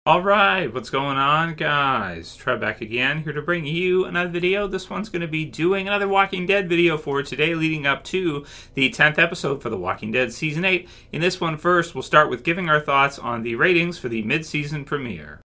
Alright, what's going on, guys? Trev back again, here to bring you another video. This one's going to be doing another Walking Dead video for today, leading up to the 10th episode for The Walking Dead Season 8. In this one first, we'll start with giving our thoughts on the ratings for the mid-season premiere.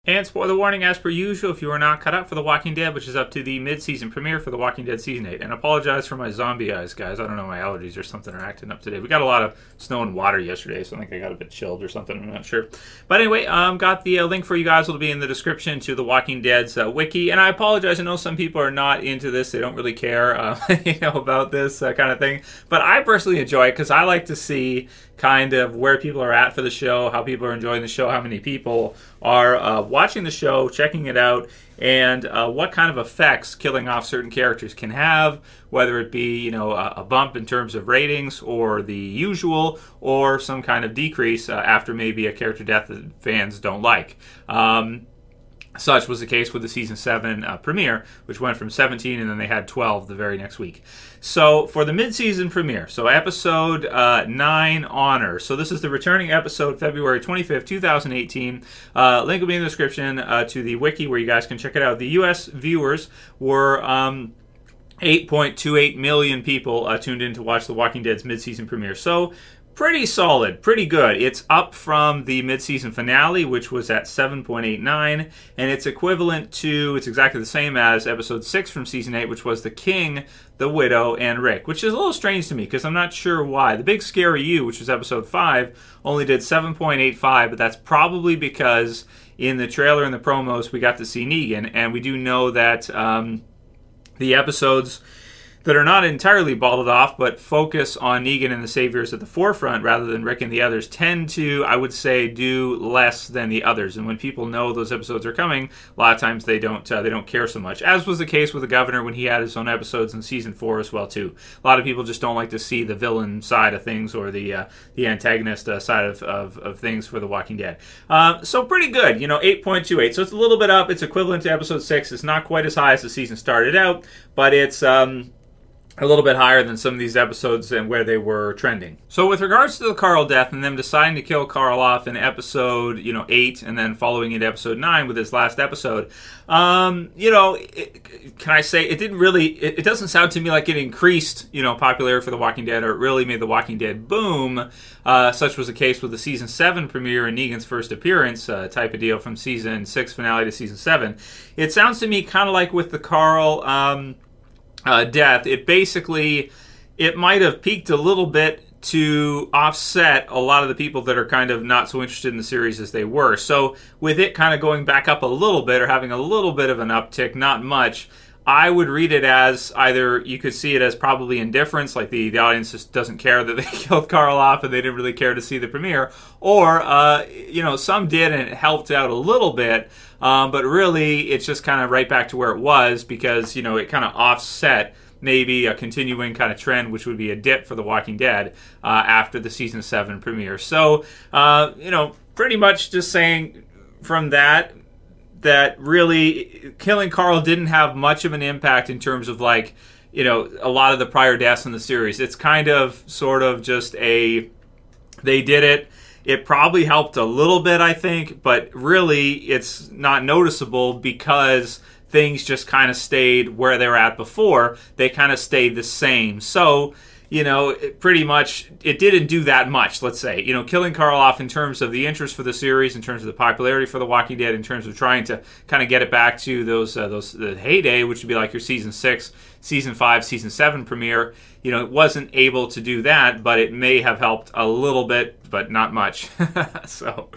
And spoiler warning, as per usual, if you are not caught up for The Walking Dead, which is up to the mid-season premiere for The Walking Dead Season 8. And I apologize for my zombie eyes, guys. I don't know, my allergies or something are acting up today. We got a lot of snow and water yesterday, so I think I got a bit chilled or something. I'm not sure. But anyway, got the link for you guys. It'll be in the description to The Walking Dead's wiki. And I apologize. I know some people are not into this. They don't really care about this kind of thing. But I personally enjoy it because I like to see kind of where people are at for the show, how people are enjoying the show, how many people are watching the show, checking it out, and what kind of effects killing off certain characters can have, whether it be, a bump in terms of ratings or the usual, or some kind of decrease after maybe a character death that fans don't like. Such was the case with the Season 7 premiere, which went from 17 and then they had 12 the very next week. So for the mid-season premiere, so episode 9, Honor. So this is the returning episode, February 25th, 2018. Link will be in the description to the wiki where you guys can check it out. The U.S. viewers were 8.28 million people tuned in to watch The Walking Dead's mid-season premiere. So pretty solid, pretty good. It's up from the mid-season finale, which was at 7.89, and it's equivalent to, it's exactly the same as episode 6 from season 8, which was The King, The Widow, and Rick, which is a little strange to me, because I'm not sure why. The Big Scary You, which was episode 5, only did 7.85, but that's probably because in the trailer and the promos, we got to see Negan, and we do know that the episodes that are not entirely bottled off, but focus on Negan and the Saviors at the forefront rather than Rick and the others, tend to, I would say, do less than the others. And when people know those episodes are coming, a lot of times they don't care so much. As was the case with the Governor when he had his own episodes in season 4 as well too. A lot of people just don't like to see the villain side of things or the antagonist side of things for The Walking Dead. So pretty good, 8.28. So it's a little bit up. It's equivalent to episode 6. It's not quite as high as the season started out, but it's a little bit higher than some of these episodes and where they were trending. So with regards to the Carl death and them deciding to kill Carl off in episode 8 and then following it episode 9 with his last episode, can I say it didn't really, it doesn't sound to me like it increased, popularity for The Walking Dead, or it really made The Walking Dead boom. Such was the case with the season 7 premiere and Negan's first appearance type of deal from season 6 finale to season 7. It sounds to me kind of like with the Carl death, it might have peaked a little bit to offset a lot of the people that are kind of not so interested in the series as they were. So with it kind of going back up a little bit or having a little bit of an uptick, not much, I would read it as either you could see it as probably indifference, like the audience just doesn't care that they killed Carl off and they didn't really care to see the premiere, or some did and it helped out a little bit, but really it's just kind of right back to where it was because it kind of offset maybe a continuing kind of trend, which would be a dip for The Walking Dead after the season 7 premiere. So pretty much just saying from that really killing Carl didn't have much of an impact in terms of a lot of the prior deaths in the series. It's kind of sort of just they did it. It probably helped a little bit, I think, but really it's not noticeable because things just kind of stayed where they were at before. They kind of stayed the same. So pretty much, it didn't do that much, let's say. Killing Carl off in terms of the interest for the series, in terms of the popularity for The Walking Dead, in terms of trying to kind of get it back to the heyday, which would be like your Season 6, Season 5, Season 7 premiere. It wasn't able to do that, but it may have helped a little bit, but not much. So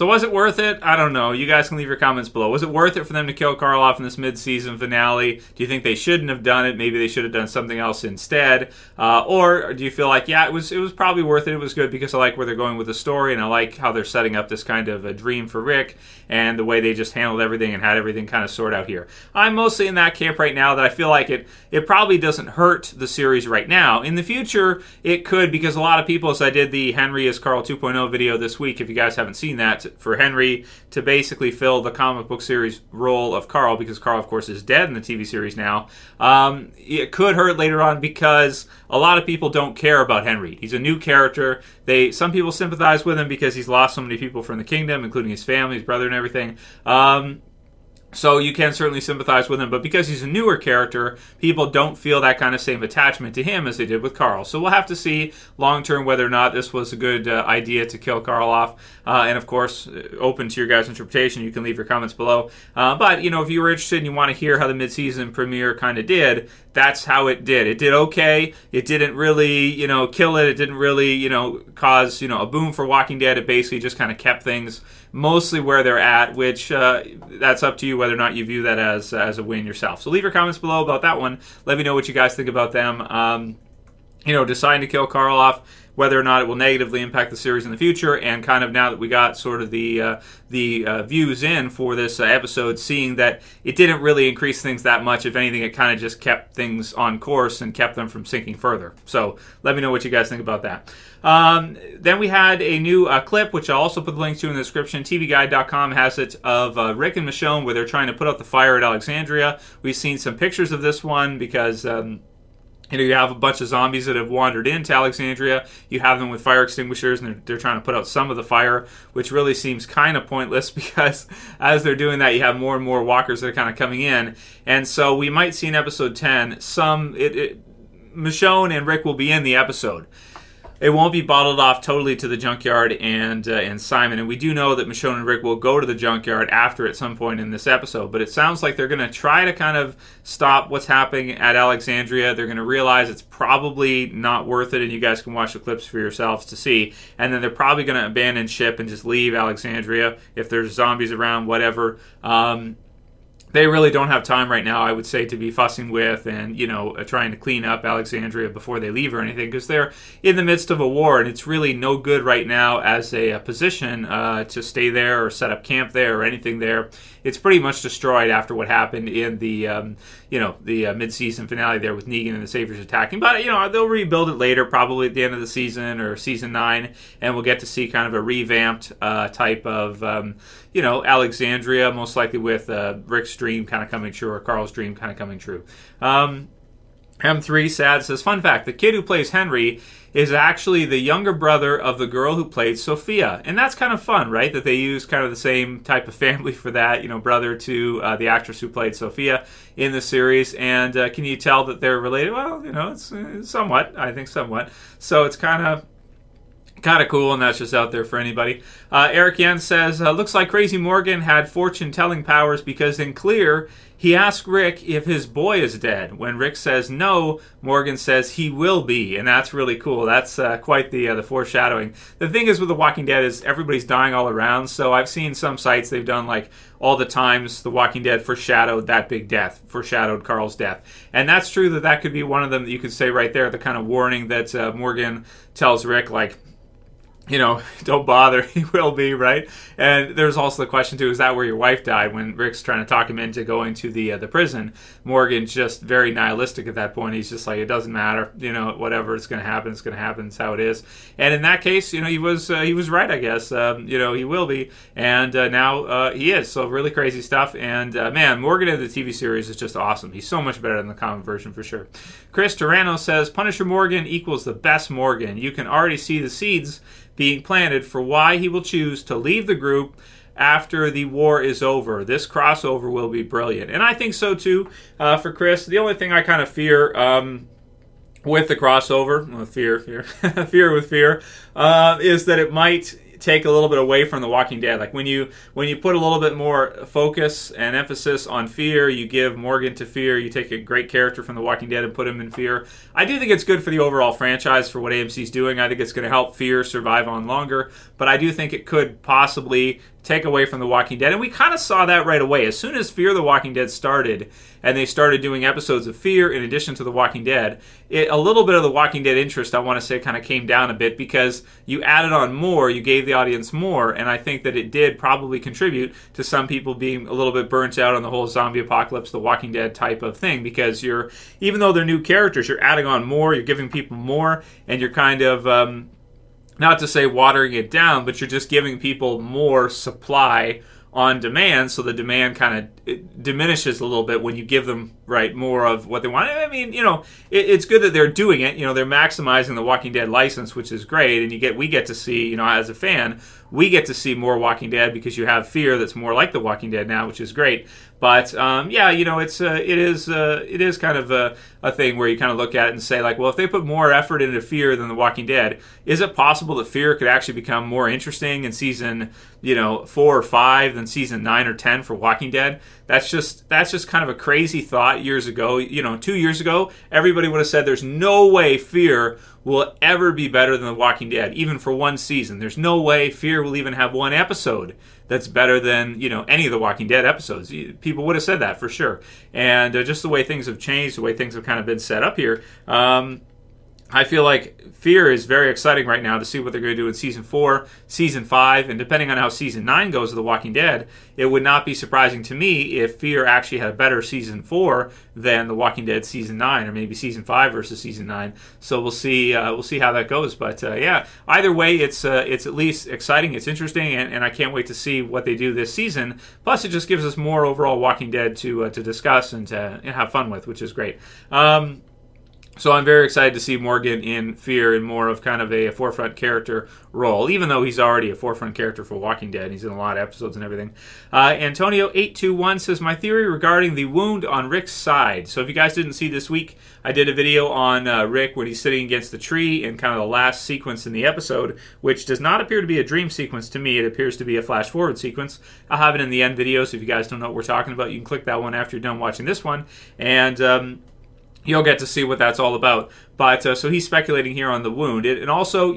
was it worth it? I don't know. You guys can leave your comments below. Was it worth it for them to kill Carl off in this mid-season finale? Do you think they shouldn't have done it? Maybe they should have done something else instead. Or do you feel like, yeah, it was probably worth it. It was good because I like where they're going with the story, and I like how they're setting up this kind of a dream for Rick and the way they just handled everything and had everything kind of sorted out here. I'm mostly in that camp right now that I feel like it probably doesn't hurt the series right now. In the future, it could, because a lot of people, as I did the Henry is Carl 2.0 video this week, if you guys haven't seen that, for Henry to basically fill the comic book series role of Carl, because Carl, of course, is dead in the TV series now. It could hurt later on because a lot of people don't care about Henry. He's a new character. Some people sympathize with him because he's lost so many people from the kingdom, including his family, his brother, and everything. So you can certainly sympathize with him, but because he's a newer character, people don't feel that kind of same attachment to him as they did with Carl. So we'll have to see long-term whether or not this was a good idea to kill Carl off. And of course, open to your guys' interpretation. You can leave your comments below. But, you know, if you were interested and you want to hear how the mid-season premiere kind of did, that's how it did. It did okay. It didn't really, you know, kill it. It didn't really, you know, cause, you know, a boom for Walking Dead. It basically just kind of kept things mostly where they're at, which that's up to you whether or not you view that as a win yourself. So leave your comments below about that one. Let me know what you guys think about them. You know, deciding to kill Carl off, whether or not it will negatively impact the series in the future, and kind of now that we got sort of the views in for this episode, seeing that it didn't really increase things that much. If anything, it kind of just kept things on course and kept them from sinking further. So let me know what you guys think about that. Then we had a new clip, which I'll also put the link to in the description. TVGuide.com has it, of Rick and Michonne where they're trying to put out the fire at Alexandria. We've seen some pictures of this one because you know, you have a bunch of zombies that have wandered into Alexandria. You have them with fire extinguishers, and they're trying to put out some of the fire, which really seems kind of pointless because as they're doing that, you have more and more walkers that are kind of coming in. And so we might see in episode 10, Michonne and Rick will be in the episode. It won't be bottled off totally to the junkyard and Simon. And we do know that Michonne and Rick will go to the junkyard after at some point in this episode. But it sounds like they're going to try to kind of stop what's happening at Alexandria. They're going to realize it's probably not worth it. And you guys can watch the clips for yourselves to see. And then they're probably going to abandon ship and just leave Alexandria if there's zombies around, whatever. They really don't have time right now, I would say, to be fussing with and, you know, trying to clean up Alexandria before they leave or anything, because they're in the midst of a war, and it's really no good right now as a position to stay there or set up camp there or anything there. It's pretty much destroyed after what happened in the, the mid-season finale there with Negan and the Saviors attacking. But, you know, they'll rebuild it later, probably at the end of the season or season 9, and we'll get to see kind of a revamped type of, Alexandria, most likely with Rick's dream kind of coming true or Carl's dream kind of coming true. M3 Sad says, fun fact, the kid who plays Henry is actually the younger brother of the girl who played Sophia. And that's kind of fun, right? That they use kind of the same type of family for that, you know, brother to the actress who played Sophia in the series. And can you tell that they're related? Well, you know, it's somewhat, I think somewhat. So it's kind of cool, and that's just out there for anybody. Eric Yen says, looks like Crazy Morgan had fortune-telling powers because in Clear, he asked Rick if his boy is dead. When Rick says no, Morgan says he will be, and that's really cool. That's quite the foreshadowing. The thing is with The Walking Dead is everybody's dying all around, so I've seen some sites they've done like all the times The Walking Dead foreshadowed that big death, foreshadowed Carl's death. And that's true that could be one of them that you could say right there, the kind of warning that Morgan tells Rick, like, you know, don't bother, he will be, right? And there's also the question, too, is that where your wife died? When Rick's trying to talk him into going to the prison, Morgan's just very nihilistic at that point. He's just like, it doesn't matter, you know, whatever, it's going to happen, it's how it is. And in that case, you know, he was right, I guess. He will be, and now he is. So really crazy stuff. And, man, Morgan in the TV series is just awesome. He's so much better than the comic version, for sure. Chris Torrano says, Punisher Morgan equals the best Morgan. You can already see the seeds being planted for why he will choose to leave the group after the war is over. This crossover will be brilliant. And I think so too, for Chris. The only thing I kind of fear with the crossover, fear is that it might take a little bit away from The Walking Dead. Like when you put a little bit more focus and emphasis on fear, you give Morgan to fear, you take a great character from The Walking Dead and put him in fear. I do think it's good for the overall franchise for what AMC's doing. I think it's going to help fear survive on longer, but I do think it could possibly take away from The Walking Dead. And we kind of saw that right away. As soon as Fear the Walking Dead started, and they started doing episodes of Fear in addition to The Walking Dead, a little bit of The Walking Dead interest, I want to say, kind of came down a bit because you added on more, you gave the audience more, and I think that it did probably contribute to some people being a little bit burnt out on the whole zombie apocalypse, The Walking Dead type of thing, because even though they're new characters, you're adding on more, you're giving people more, and you're kind of, not to say watering it down, but you're just giving people more supply on demand, so the demand kind of diminishes a little bit when you give them more of what they want. I mean, it's good that they're doing it. They're maximizing the Walking Dead license, which is great, and we get to see, as a fan, we get to see more Walking Dead because you have Fear that's more like The Walking Dead now, which is great. But it is kind of a thing where you kind of look at it and say, like, well, if they put more effort into Fear than The Walking Dead, is it possible that Fear could actually become more interesting in season 4 or 5 than season 9 or 10 for Walking Dead? That's just kind of a crazy thought. Years ago, 2 years ago, everybody would have said there's no way Fear will ever be better than The Walking Dead, even for one season. There's no way Fear will even have one episode that's better than any of the Walking Dead episodes. People would have said that for sure. And just the way things have changed, the way things have kind of been set up here, I feel like Fear is very exciting right now to see what they're going to do in Season 4, Season 5, and depending on how Season 9 goes of The Walking Dead, it would not be surprising to me if Fear actually had a better Season 4 than The Walking Dead Season 9, or maybe Season 5 versus Season 9. So we'll see how that goes. But either way, it's at least exciting, it's interesting, and I can't wait to see what they do this season. Plus, it just gives us more overall Walking Dead to discuss and to have fun with, which is great. So I'm very excited to see Morgan in Fear in more of kind of a forefront character role, even though he's already a forefront character for Walking Dead. He's in a lot of episodes and everything. Antonio821 says, my theory regarding the wound on Rick's side. So if you guys didn't see this week, I did a video on Rick when he's sitting against the tree in kind of the last sequence in the episode, which does not appear to be a dream sequence to me. It appears to be a flash forward sequence. I'll have it in the end video, so if you guys don't know what we're talking about, you can click that one after you're done watching this one. And you'll get to see what that's all about. But so he's speculating here on the wound. And also,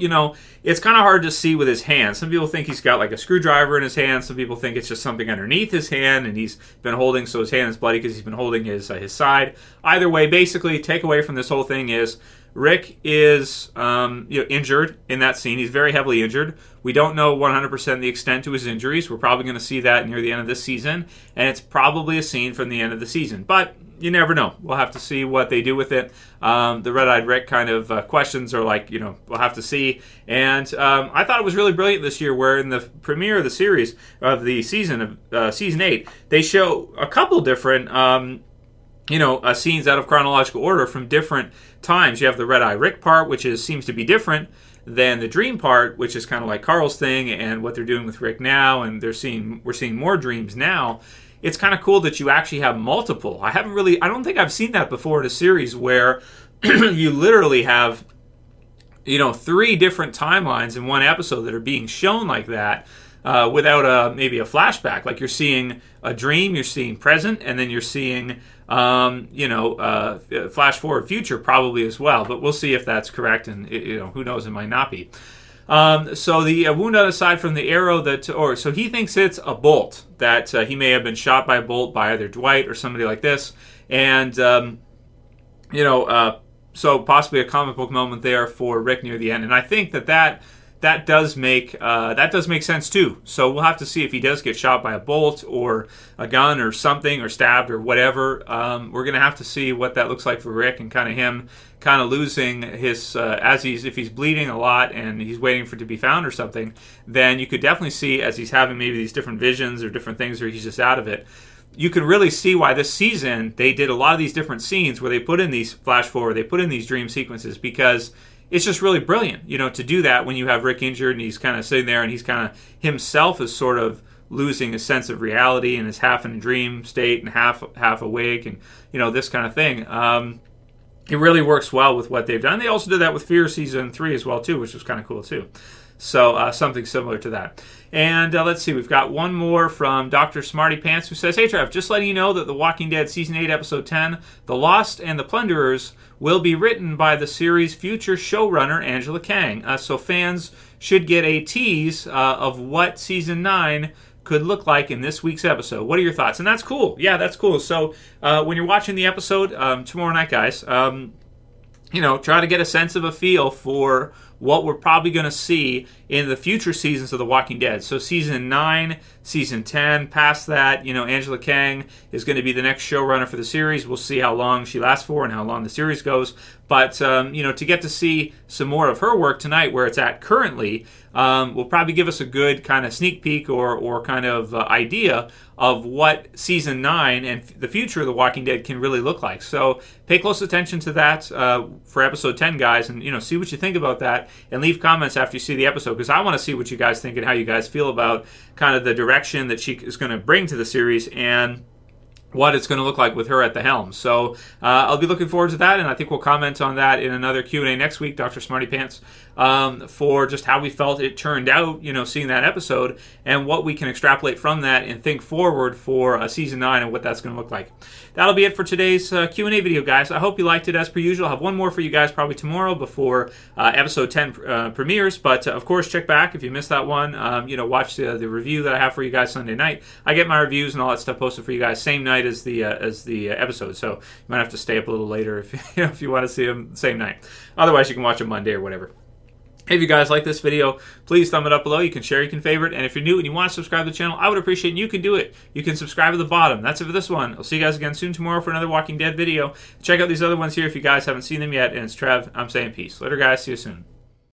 it's kind of hard to see with his hand. Some people think he's got like a screwdriver in his hand. Some people think it's just something underneath his hand and he's been holding, so his hand is bloody because he's been holding his side. Either way, basically, takeaway from this whole thing is Rick is injured in that scene. He's very heavily injured. We don't know 100% the extent to his injuries. We're probably going to see that near the end of this season. And it's probably a scene from the end of the season. But you never know. We'll have to see what they do with it. The Red-Eyed Rick kind of questions are like, we'll have to see. And I thought it was really brilliant this year where in the premiere of the series, of the season, of Season 8, they show a couple different, scenes out of chronological order from different times. You have the Red-Eye Rick part, which seems to be different than the dream part, which is kind of like Carl's thing and what they're doing with Rick now, and we're seeing more dreams now. It's kind of cool that you actually have multiple. I don't think I've seen that before in a series where you literally have, 3 different timelines in one episode that are being shown like that without maybe a flashback. Like you're seeing a dream, you're seeing present, and then you're seeing, flash forward future probably as well. But we'll see if that's correct, and who knows, it might not be. So the wound on the side from the arrow so he thinks it's a bolt, that he may have been shot by a bolt by either Dwight or somebody like this. And, so possibly a comic book moment there for Rick near the end. And I think that does make sense too. So we'll have to see if he does get shot by a bolt or a gun or something or stabbed or whatever. We're going to have to see what that looks like for Rick and kind of him losing his if he's bleeding a lot and he's waiting for it to be found or something. Then you could definitely see as he's having maybe these different visions or different things where he's just out of it. You can really see why this season they did a lot of these different scenes where they put in these flash forward, they put in these dream sequences, because it's just really brilliant, to do that when you have Rick injured and he's kind of sitting there and he's kind of himself is sort of losing a sense of reality and is half in a dream state and half awake and this kind of thing. It really works well with what they've done. They also did that with Fear Season 3 as well too, which was kind of cool too. So something similar to that. And let's see, we've got one more from Dr. Smarty Pants who says, hey Trev, just letting you know that The Walking Dead Season 8 Episode 10, The Lost and the Plunderers, will be written by the series' future showrunner, Angela Kang. So fans should get a tease of what Season 9 could look like in this week's episode. What are your thoughts? And that's cool. Yeah, that's cool. So when you're watching the episode tomorrow night, guys, try to get a sense of a feel for what we're probably going to see in the future seasons of The Walking Dead. So season 9, season 10, past that, Angela Kang is going to be the next showrunner for the series. We'll see how long she lasts for and how long the series goes. But, to get to see some more of her work tonight, where it's at currently, will probably give us a good kind of sneak peek or kind of idea of what season 9 and the future of The Walking Dead can really look like. So pay close attention to that for episode 10, guys, and see what you think about that, and leave comments after you see the episode, because I want to see what you guys think and how you guys feel about kind of the direction that she is going to bring to the series and what it's going to look like with her at the helm. So I'll be looking forward to that, and I think we'll comment on that in another Q&A next week, Dr. Smarty Pants, for just how we felt it turned out, seeing that episode, and what we can extrapolate from that and think forward for season 9 and what that's going to look like. That'll be it for today's Q&A video, guys. I hope you liked it as per usual. I'll have one more for you guys probably tomorrow before episode 10 premieres, but of course, check back if you missed that one. Watch the review that I have for you guys Sunday night. I get my reviews and all that stuff posted for you guys same night as the episode, so you might have to stay up a little later if you want to see them the same night. Otherwise, you can watch them Monday or whatever. If you guys like this video, please thumb it up below. You can share, you can favorite, and if you're new and you want to subscribe to the channel, I would appreciate it, and you can do it. You can subscribe at the bottom. That's it for this one. I'll see you guys again soon tomorrow for another Walking Dead video. Check out these other ones here if you guys haven't seen them yet, and it's Trev. I'm saying peace. Later, guys. See you soon.